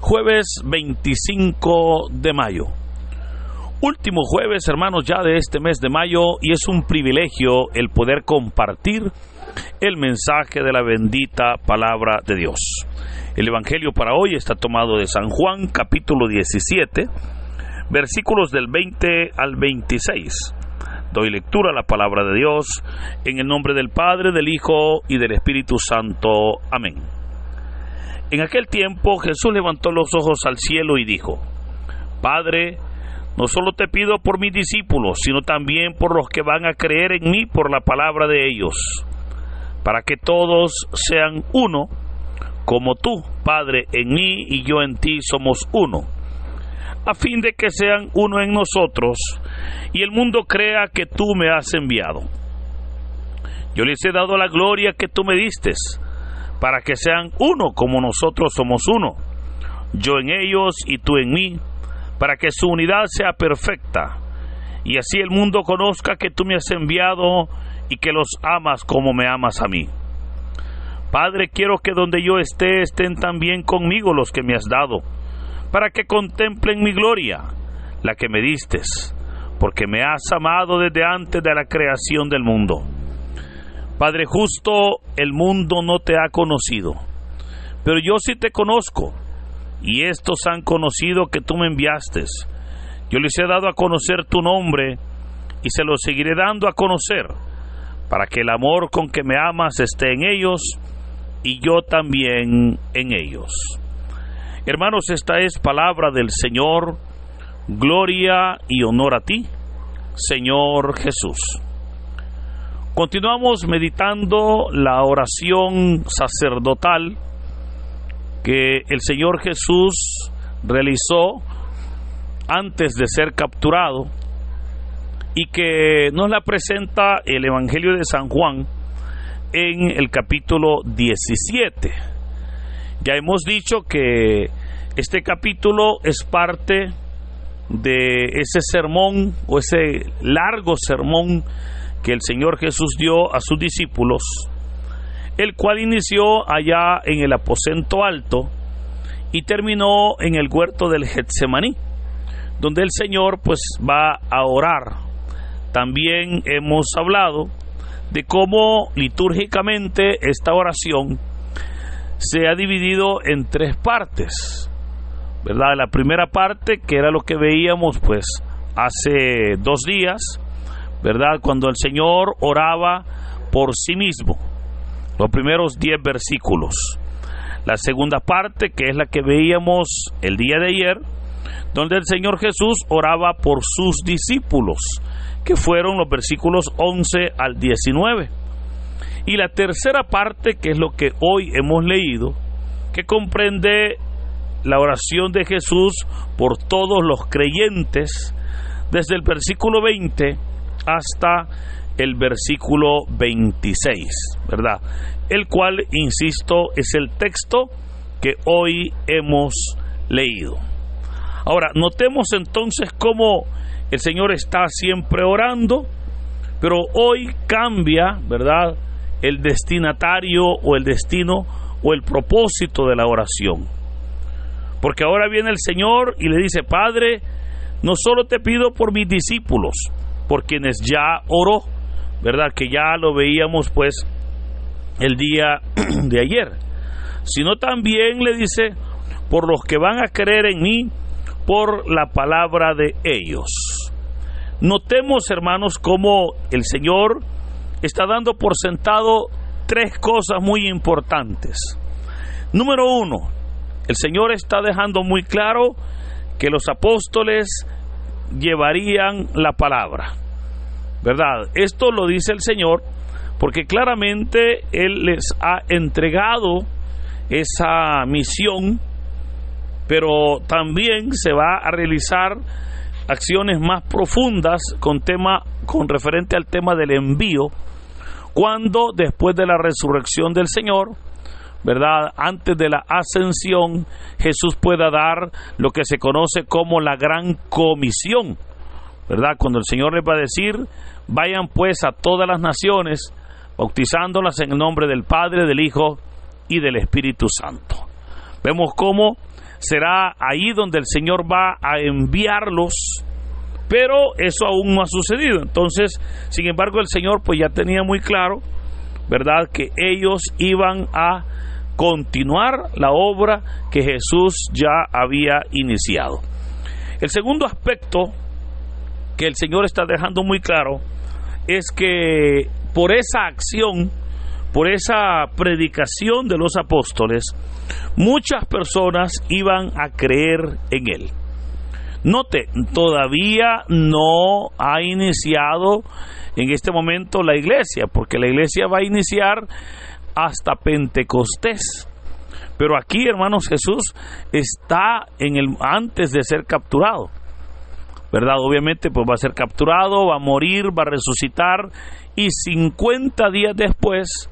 Jueves 25 de mayo. Último jueves, hermanos, ya de este mes de mayo, y es un privilegio el poder compartir el mensaje de la bendita palabra de Dios. El evangelio para hoy está tomado de San Juan, capítulo 17, versículos del 20 al 26. Doy lectura a la palabra de Dios en el nombre del Padre, del Hijo y del Espíritu Santo. Amén. En aquel tiempo Jesús levantó los ojos al cielo y dijo: Padre, no solo te pido por mis discípulos, sino también por los que van a creer en mí por la palabra de ellos, para que todos sean uno, como tú, Padre, en mí y yo en ti somos uno, a fin de que sean uno en nosotros y el mundo crea que tú me has enviado. Yo les he dado la gloria que tú me diste, para que sean uno como nosotros somos uno, yo en ellos y tú en mí, para que su unidad sea perfecta, y así el mundo conozca que tú me has enviado y que los amas como me amas a mí. Padre, quiero que donde yo esté, estén también conmigo los que me has dado, para que contemplen mi gloria, la que me diste, porque me has amado desde antes de la creación del mundo. Padre justo, el mundo no te ha conocido, pero yo sí te conozco, y estos han conocido que tú me enviaste. Yo les he dado a conocer tu nombre, y se lo seguiré dando a conocer, para que el amor con que me amas esté en ellos, y yo también en ellos. Hermanos, esta es palabra del Señor. Gloria y honor a ti, Señor Jesús. Continuamos meditando la oración sacerdotal que el Señor Jesús realizó antes de ser capturado y que nos la presenta el Evangelio de San Juan en el capítulo 17. Ya hemos dicho que este capítulo es parte de ese sermón o ese largo sermón que el Señor Jesús dio a sus discípulos, el cual inició allá en el aposento alto y terminó en el huerto del Getsemaní, donde el Señor pues va a orar. También hemos hablado de cómo litúrgicamente esta oración se ha dividido en tres partes, ¿verdad? La primera parte, que era lo que veíamos pues hace 2 días, ¿verdad? Cuando el Señor oraba por sí mismo, los primeros 10 versículos. La segunda parte, que es la que veíamos el día de ayer, donde el Señor Jesús oraba por sus discípulos, que fueron los versículos 11 al 19. Y la tercera parte, que es lo que hoy hemos leído, que comprende la oración de Jesús por todos los creyentes, desde el versículo 20 hasta el versículo 26, ¿verdad? El cual, insisto, es el texto que hoy hemos leído. Ahora, notemos entonces cómo el Señor está siempre orando, pero hoy cambia, ¿verdad?, el destinatario o el destino o el propósito de la oración. Porque ahora viene el Señor y le dice: Padre, no solo te pido por mis discípulos, por quienes ya oró, ¿verdad?, que ya lo veíamos pues el día de ayer, sino también le dice por los que van a creer en mí por la palabra de ellos. Notemos, hermanos, cómo el Señor está dando por sentado 3 cosas muy importantes. Número 1, el Señor está dejando muy claro que los apóstoles llevarían la palabra, ¿verdad? Esto lo dice el Señor porque claramente Él les ha entregado esa misión, pero también se va a realizar acciones más profundas con referente al tema del envío, cuando después de la resurrección del Señor, ¿verdad?, antes de la ascensión, Jesús pueda dar lo que se conoce como la gran comisión, ¿verdad? Cuando el Señor les va a decir: vayan pues a todas las naciones, bautizándolas en el nombre del Padre, del Hijo y del Espíritu Santo. Vemos cómo será ahí donde el Señor va a enviarlos, pero eso aún no ha sucedido. Entonces, sin embargo, el Señor pues ya tenía muy claro, ¿verdad?, que ellos iban a continuar la obra que Jesús ya había iniciado. El segundo aspecto que el Señor está dejando muy claro es que por esa acción, por esa predicación de los apóstoles, muchas personas iban a creer en Él. Note, todavía no ha iniciado en este momento la iglesia, porque la iglesia va a iniciar hasta Pentecostés. Pero aquí, hermanos, Jesús está antes de ser capturado, ¿verdad? Obviamente pues va a ser capturado, va a morir, va a resucitar, y 50 días después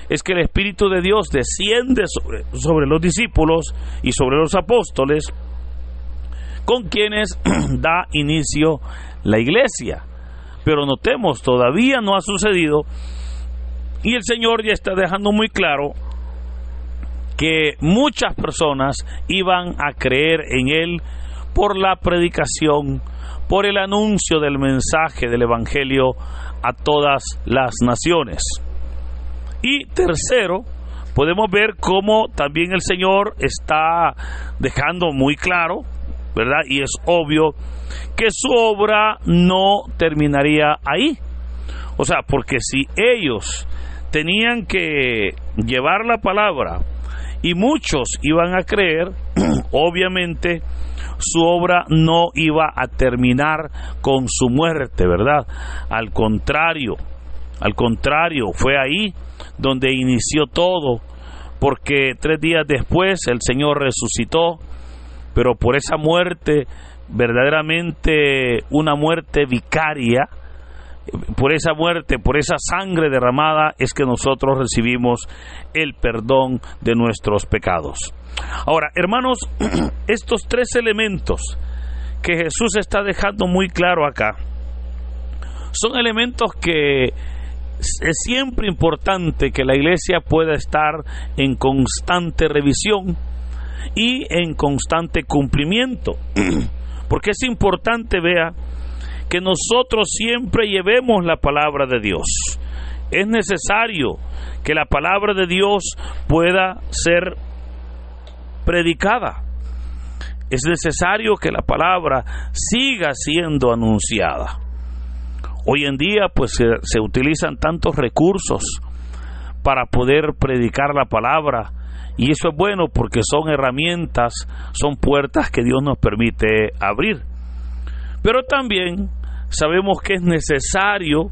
es que el Espíritu de Dios desciende sobre los discípulos y sobre los apóstoles, con quienes da inicio la iglesia. Pero notemos, todavía no ha sucedido, y el Señor ya está dejando muy claro que muchas personas iban a creer en Él por la predicación, por el anuncio del mensaje del Evangelio a todas las naciones. Y tercero, podemos ver cómo también el Señor está dejando muy claro, ¿verdad?, y es obvio, que su obra no terminaría ahí. O sea, porque si ellos tenían que llevar la palabra y muchos iban a creer, obviamente su obra no iba a terminar con su muerte, ¿verdad? Al contrario, fue ahí donde inició todo, porque 3 días después el Señor resucitó, pero por esa muerte, verdaderamente una muerte vicaria, por esa muerte, por esa sangre derramada, es que nosotros recibimos el perdón de nuestros pecados. Ahora, hermanos, estos 3 elementos que Jesús está dejando muy claro acá, son elementos que es siempre importante que la iglesia pueda estar en constante revisión y en constante cumplimiento, porque es importante, vea, que nosotros siempre llevemos la palabra de Dios. Es necesario que la palabra de Dios pueda ser predicada. Es necesario que la palabra siga siendo anunciada. Hoy en día pues se utilizan tantos recursos para poder predicar la palabra, y eso es bueno porque son herramientas, son puertas que Dios nos permite abrir. Pero también sabemos que es necesario,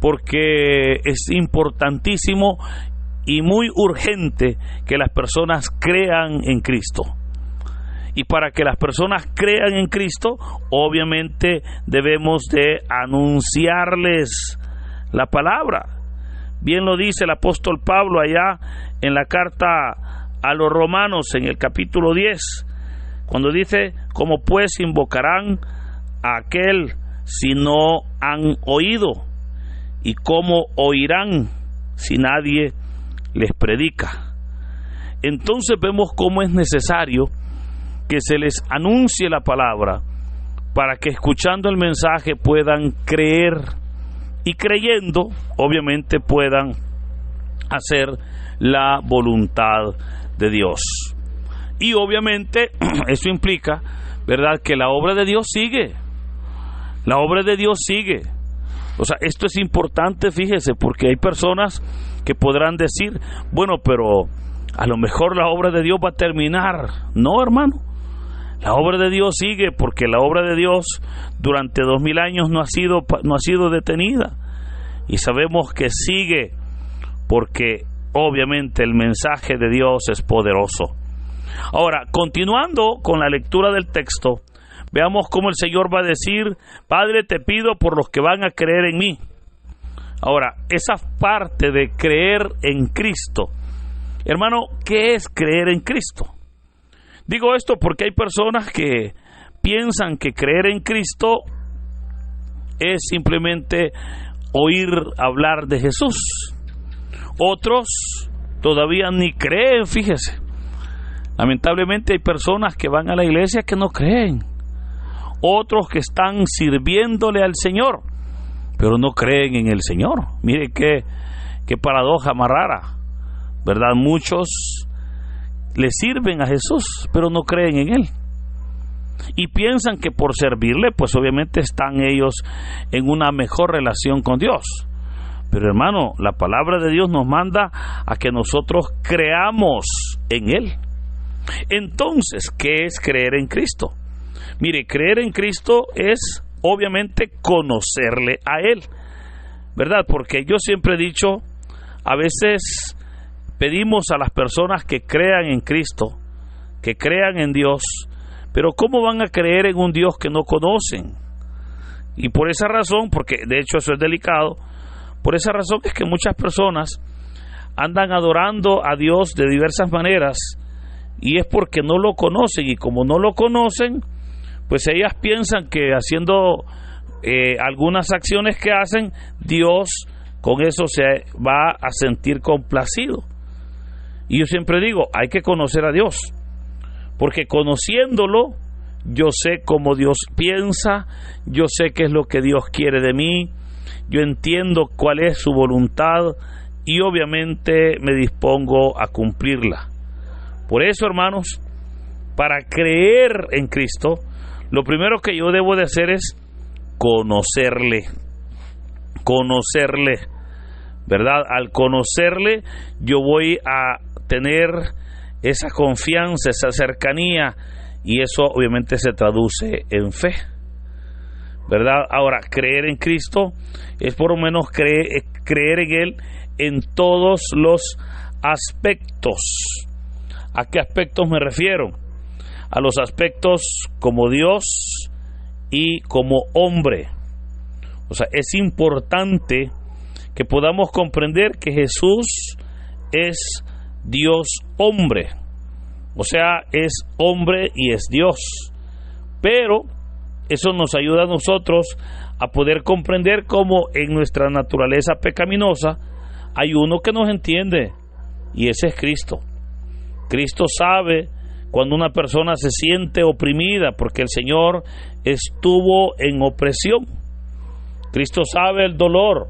porque es importantísimo y muy urgente que las personas crean en Cristo. Y para que las personas crean en Cristo, obviamente debemos de anunciarles la palabra. Bien lo dice el apóstol Pablo allá en la carta a los Romanos, en el capítulo 10, cuando dice: ¿cómo pues invocarán a aquel si no han oído? ¿Y cómo oirán si nadie les predica? Entonces vemos cómo es necesario que se les anuncie la palabra, para que escuchando el mensaje puedan creer, y creyendo obviamente puedan hacer la voluntad de Dios. Y obviamente eso implica, ¿verdad?, que la obra de Dios sigue. La obra de Dios sigue. O sea, esto es importante, fíjese, porque hay personas que podrán decir: bueno, pero a lo mejor la obra de Dios va a terminar. No, hermano, la obra de Dios sigue, porque la obra de Dios durante 2000 años no ha sido detenida, y sabemos que sigue, porque obviamente el mensaje de Dios es poderoso. Ahora, continuando con la lectura del texto, veamos cómo el Señor va a decir: Padre, te pido por los que van a creer en mí. Ahora, esa parte de creer en Cristo Hermano, ¿qué es creer en Cristo? Digo esto porque hay personas que piensan que creer en Cristo es simplemente oír hablar de Jesús. Otros todavía ni creen, fíjese. Lamentablemente hay personas que van a la iglesia que no creen. Otros que están sirviéndole al Señor, pero no creen en el Señor. Mire qué paradoja más rara, ¿verdad? Muchos le sirven a Jesús, pero no creen en Él. Y piensan que por servirle, pues obviamente están ellos en una mejor relación con Dios. Pero hermano, la palabra de Dios nos manda a que nosotros creamos en Él. Entonces, ¿qué es creer en Cristo? Mire, creer en Cristo es obviamente conocerle a Él, ¿verdad? Porque yo siempre he dicho, a veces pedimos a las personas que crean en Cristo, que crean en Dios, pero ¿cómo van a creer en un Dios que no conocen? Y por esa razón, porque de hecho eso es delicado, por esa razón es que muchas personas andan adorando a Dios de diversas maneras, y es porque no lo conocen, y como no lo conocen, pues ellas piensan que haciendo algunas acciones que hacen, Dios con eso se va a sentir complacido. Y yo siempre digo, hay que conocer a Dios, porque conociéndolo, yo sé cómo Dios piensa, yo sé qué es lo que Dios quiere de mí, yo entiendo cuál es su voluntad y obviamente me dispongo a cumplirla. Por eso, hermanos, para creer en Cristo, lo primero que yo debo de hacer es conocerle, ¿verdad? Al conocerle, yo voy a tener esa confianza, esa cercanía, y eso obviamente se traduce en fe, ¿verdad? Ahora, creer en Cristo es por lo menos creer en Él en todos los aspectos. ¿A qué aspectos me refiero? A los aspectos como Dios y como hombre. O sea, es importante que podamos comprender que Jesús es Dios hombre. O sea, es hombre y es Dios. Pero eso nos ayuda a nosotros a poder comprender cómo en nuestra naturaleza pecaminosa hay uno que nos entiende, y ese es Cristo. Cristo sabe cuando una persona se siente oprimida, porque el Señor estuvo en opresión. Cristo sabe el dolor,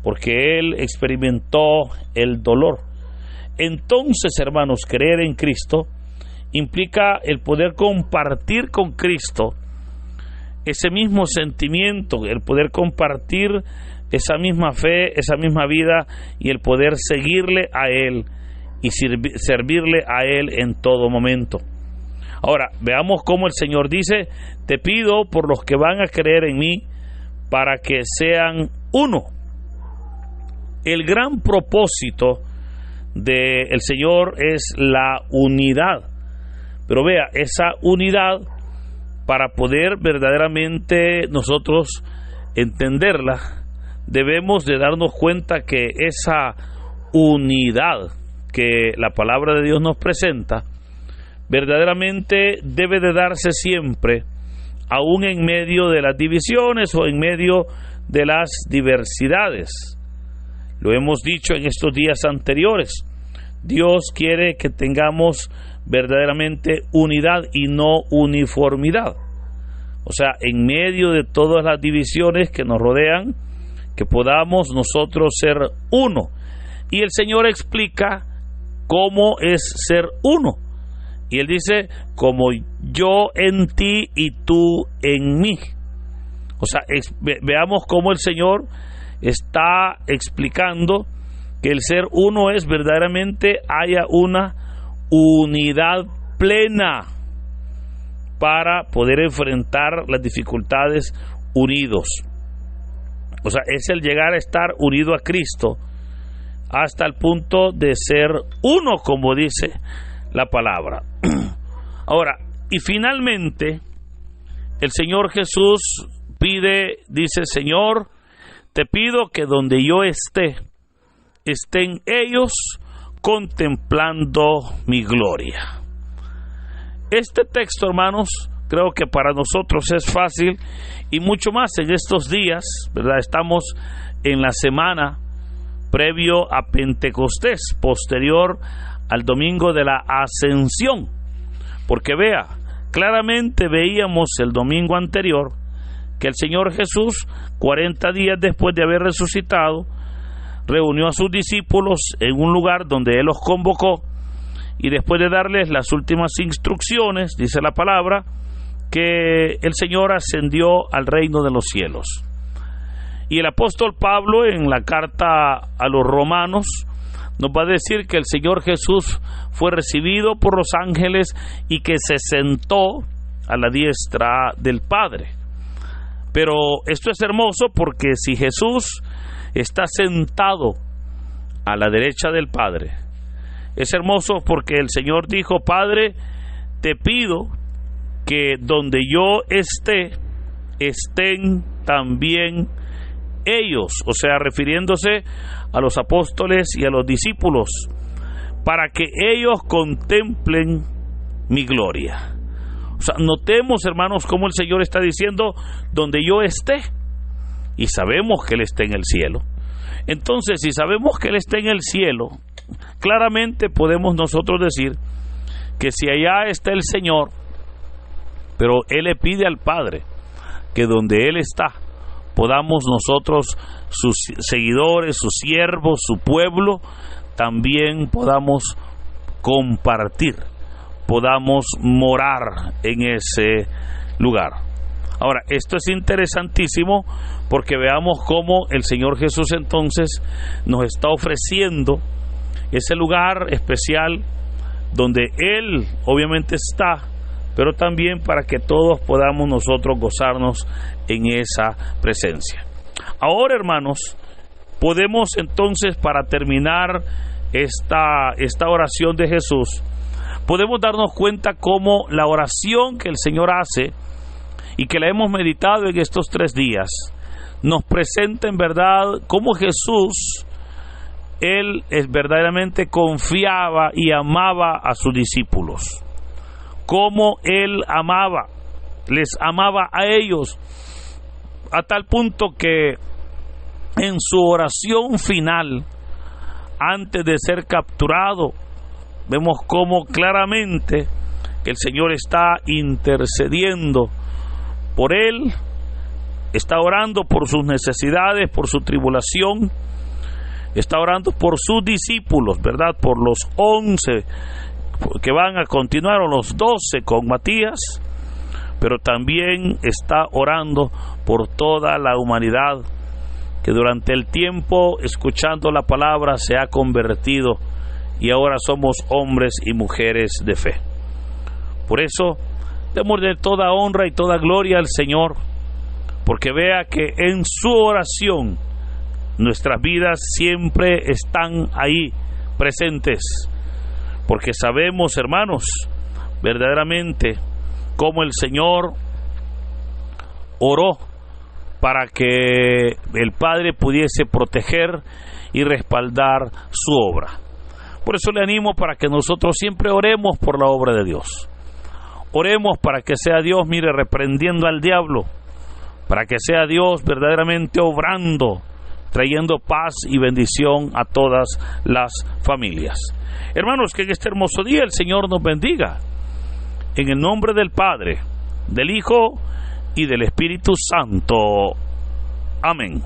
porque Él experimentó el dolor. Entonces, hermanos, creer en Cristo implica el poder compartir con Cristo ese mismo sentimiento, el poder compartir esa misma fe, esa misma vida, y el poder seguirle a Él y servirle a Él en todo momento. Ahora, veamos cómo el Señor dice: te pido por los que van a creer en mí, para que sean uno. El gran propósito del Señor es la unidad. Pero vea, esa unidad, para poder verdaderamente nosotros entenderla, debemos de darnos cuenta que esa unidad que la palabra de Dios nos presenta, verdaderamente debe de darse siempre, aún en medio de las divisiones o en medio de las diversidades. Lo hemos dicho en estos días anteriores. Dios quiere que tengamos verdaderamente unidad y no uniformidad. O sea, en medio de todas las divisiones que nos rodean, que podamos nosotros ser uno. Y el Señor explica cómo es ser uno. Y Él dice: como yo en ti y tú en mí. O sea, veamos cómo el Señor está explicando que el ser uno es verdaderamente haya una unidad plena para poder enfrentar las dificultades unidos. O sea, es el llegar a estar unido a Cristo hasta el punto de ser uno, como dice la palabra. Ahora, y finalmente, el Señor Jesús dice: Señor, te pido que donde yo esté, estén ellos contemplando mi gloria. Este texto, hermanos, creo que para nosotros es fácil, y mucho más en estos días, ¿verdad? Estamos en la semana previo a Pentecostés, posterior al domingo de la Ascensión, porque vea, claramente veíamos el domingo anterior que el Señor Jesús, 40 días después de haber resucitado, reunió a sus discípulos en un lugar donde Él los convocó, y después de darles las últimas instrucciones, dice la palabra, que el Señor ascendió al reino de los cielos. Y el apóstol Pablo, en la carta a los romanos, nos va a decir que el Señor Jesús fue recibido por los ángeles y que se sentó a la diestra del Padre. Pero esto es hermoso, porque si Jesús está sentado a la derecha del Padre, es hermoso porque el Señor dijo: Padre, te pido que donde yo esté, estén también ellos, o sea, refiriéndose a los apóstoles y a los discípulos, para que ellos contemplen mi gloria. O sea, notemos, hermanos, cómo el Señor está diciendo: donde yo esté, y sabemos que Él está en el cielo. Entonces, si sabemos que Él está en el cielo, claramente podemos nosotros decir que si allá está el Señor, pero Él le pide al Padre que donde Él está, podamos nosotros, sus seguidores, sus siervos, su pueblo, también podamos compartir, podamos morar en ese lugar. Ahora, esto es interesantísimo, porque veamos cómo el Señor Jesús entonces nos está ofreciendo ese lugar especial donde Él obviamente está, pero también para que todos podamos nosotros gozarnos en esa presencia. Ahora, hermanos, podemos entonces, para terminar esta oración de Jesús, podemos darnos cuenta cómo la oración que el Señor hace y que la hemos meditado en estos 3 días, nos presenta en verdad cómo Jesús, Él verdaderamente confiaba y amaba a sus discípulos, cómo Él les amaba a ellos, a tal punto que en su oración final, antes de ser capturado, vemos cómo claramente el Señor está intercediendo por Él, está orando por sus necesidades, por su tribulación, está orando por sus discípulos, ¿verdad? Por los 11 que van a continuar, o los 12 con Matías, pero también está orando por toda la humanidad que durante el tiempo, escuchando la palabra, se ha convertido, y ahora somos hombres y mujeres de fe. Por eso, démosle toda honra y toda gloria al Señor, porque vea que en su oración nuestras vidas siempre están ahí presentes, porque sabemos, hermanos, verdaderamente cómo el Señor oró para que el Padre pudiese proteger y respaldar su obra. Por eso le animo para que nosotros siempre oremos por la obra de Dios. Oremos para que sea Dios, mire, reprendiendo al diablo, para que sea Dios verdaderamente obrando, trayendo paz y bendición a todas las familias. Hermanos, que en este hermoso día el Señor nos bendiga. En el nombre del Padre, del Hijo y del Espíritu Santo. Amén.